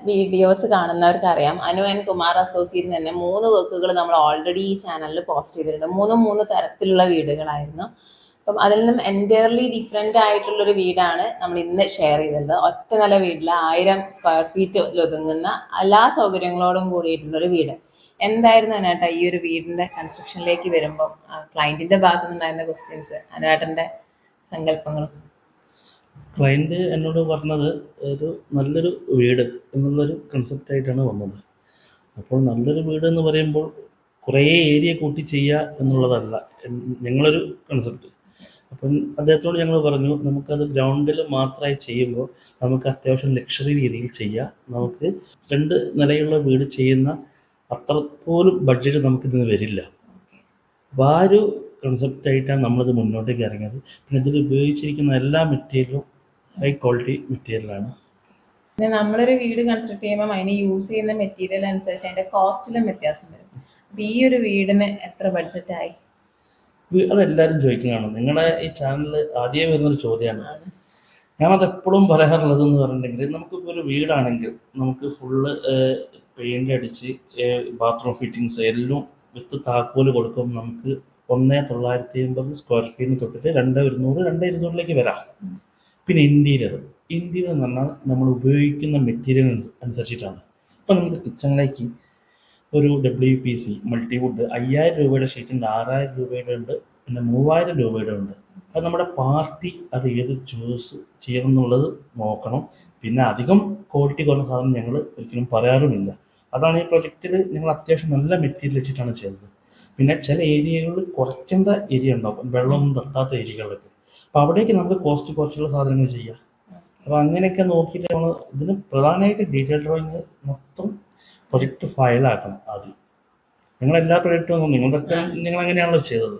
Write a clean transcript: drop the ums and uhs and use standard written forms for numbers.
Videos കാണുന്നവർക്ക് അറിയാം, Anu and Kumar അസോസിയേറ്റിൽ തന്നെ 3 വർക്കുകൾ നമ്മൾ ഓൾറെഡി ഈ ചാനലിൽ പോസ്റ്റ് ചെയ്തിട്ടുണ്ട്. മൂന്ന് തരത്തിലുള്ള വീടുകളായിരുന്നു. അപ്പം അതിൽ നിന്നും എൻറ്റയർലി ഡിഫറെൻ്റ് ആയിട്ടുള്ളൊരു വീടാണ് നമ്മൾ ഇന്ന് ഷെയർ ചെയ്തത്. ഒറ്റ നില വീട്ടിൽ 1000 സ്ക്വയർ ഫീറ്റ് ഒതുങ്ങുന്ന എല്ലാ സൗകര്യങ്ങളോടും കൂടിയിട്ടുള്ളൊരു വീട്. എന്തായിരുന്നു അനുവേട്ടാ ഈ ഒരു വീടിൻ്റെ കൺസ്ട്രക്ഷനിലേക്ക് വരുമ്പോൾ ക്ലയൻറ്റിൻ്റെ ഭാഗത്തു നിന്നുണ്ടായിരുന്ന ക്വസ്റ്റ്യൻസ്, അനുവേട്ടൻ്റെ സങ്കല്പങ്ങളും? ക്ലയൻറ്റ് എന്നോട് പറഞ്ഞത് ഒരു നല്ലൊരു വീട് എന്നുള്ളൊരു കൺസെപ്റ്റായിട്ടാണ് വന്നത്. അപ്പോൾ നല്ലൊരു വീട് എന്ന് പറയുമ്പോൾ കുറേ ഏരിയ കൂട്ടി ചെയ്യുക എന്നുള്ളതല്ല ഞങ്ങളൊരു കൺസെപ്റ്റ്. അപ്പം അദ്ദേഹത്തോട് ഞങ്ങൾ പറഞ്ഞു, നമുക്കത് ഗ്രൗണ്ടിൽ മാത്രമായി ചെയ്യുമ്പോൾ നമുക്ക് അത്യാവശ്യം ലക്ഷറി രീതിയിൽ ചെയ്യാം. നമുക്ക് 2 നിലയുള്ള വീട് ചെയ്യുന്ന അത്ര പോലും ബഡ്ജറ്റ് നമുക്കിതിന് വരില്ല. അപ്പോൾ ആ ഒരു കൺസെപ്റ്റായിട്ടാണ് നമ്മളിത് മുന്നോട്ടേക്ക് ഇറങ്ങിയത്. പിന്നെ ഇതിൽ ഉപയോഗിച്ചിരിക്കുന്ന എല്ലാ മെറ്റീരിയലും ഹൈ ക്വാളിറ്റി മെറ്റീരിയലാണ്. പിന്നെ നമ്മളൊരു വീട് കൺസ്ട്രക്ട് ചെയ്യുമ്പോൾ അതിന് യൂസ് ചെയ്യുന്ന മെറ്റീരിയൽ അനുസരിച്ച് അതിൻ്റെ കോസ്റ്റിലും വ്യത്യാസം വരും. അപ്പം ഈ ഒരു വീടിന് എത്ര ബഡ്ജറ്റായി? അതെല്ലാവരും ചോദിക്കുന്നതാണ്. നിങ്ങളുടെ ഈ ചാനലിൽ ആദ്യമേ വരുന്നൊരു ചോദ്യമാണ്. ഞാനത് എപ്പോഴും പറയാറുള്ളത് എന്ന് പറഞ്ഞിട്ടുണ്ടെങ്കിൽ, നമുക്കിപ്പോൾ ഒരു വീടാണെങ്കിൽ നമുക്ക് ഫുള്ള് പെയിൻ്റ് അടിച്ച് ബാത്റൂം ഫിറ്റിങ്സ് എല്ലാം വിത്ത് താക്കോല് കൊടുക്കുമ്പോൾ നമുക്ക് 1950 സ്ക്വയർ ഫീറ്റിന് തൊട്ടിട്ട് 2100, 2200 വരാം. പിന്നെ ഇൻറ്റീരിയർ എന്ന് പറഞ്ഞാൽ നമ്മൾ ഉപയോഗിക്കുന്ന മെറ്റീരിയൽ അനുസരിച്ചിട്ടാണ്. ഇപ്പം നമുക്ക് കിച്ചണിലേക്ക് ഒരു WPC മൾട്ടിവുഡ് 5000 രൂപയുടെ ഷീറ്റുണ്ട്, 6000 രൂപയുടെ ഉണ്ട്, പിന്നെ 3000 രൂപയുടെ ഉണ്ട്. അത് നമ്മുടെ പാർട്ടി അത് ഏത് ചൂസ് ചെയ്യണം എന്നുള്ളത് നോക്കണം. പിന്നെ അധികം ക്വാളിറ്റി കുറഞ്ഞ സാധനം ഞങ്ങൾ ഒരിക്കലും പറയാറുമില്ല. അതാണ് ഈ പ്രൊജക്റ്റിൽ ഞങ്ങൾ അത്യാവശ്യം നല്ല മെറ്റീരിയൽ വെച്ചിട്ടാണ് ചെയ്തത്. പിന്നെ ചില ഏരിയകളിൽ കുറയ്ക്കേണ്ട ഏരിയ ഉണ്ടാവും, വെള്ളമൊന്നും തട്ടാത്ത ഏരിയകളിലൊക്കെ. അപ്പോൾ അവിടേക്ക് നമുക്ക് കോസ്റ്റ് കുറച്ചുള്ള സാധനങ്ങൾ ചെയ്യാം. അപ്പോൾ അങ്ങനെയൊക്കെ നോക്കിയിട്ട് നമ്മൾ ഇതിന് പ്രധാനമായിട്ട് ഡീറ്റെയിൽ ഡ്രോയിങ് മൊത്തം പ്രൊജക്റ്റ് ഫയലാക്കണം ആദ്യം. നിങ്ങൾ എല്ലാ പ്രൊജക്റ്റും നിങ്ങളെങ്ങനെയാണല്ലോ ചെയ്തത്?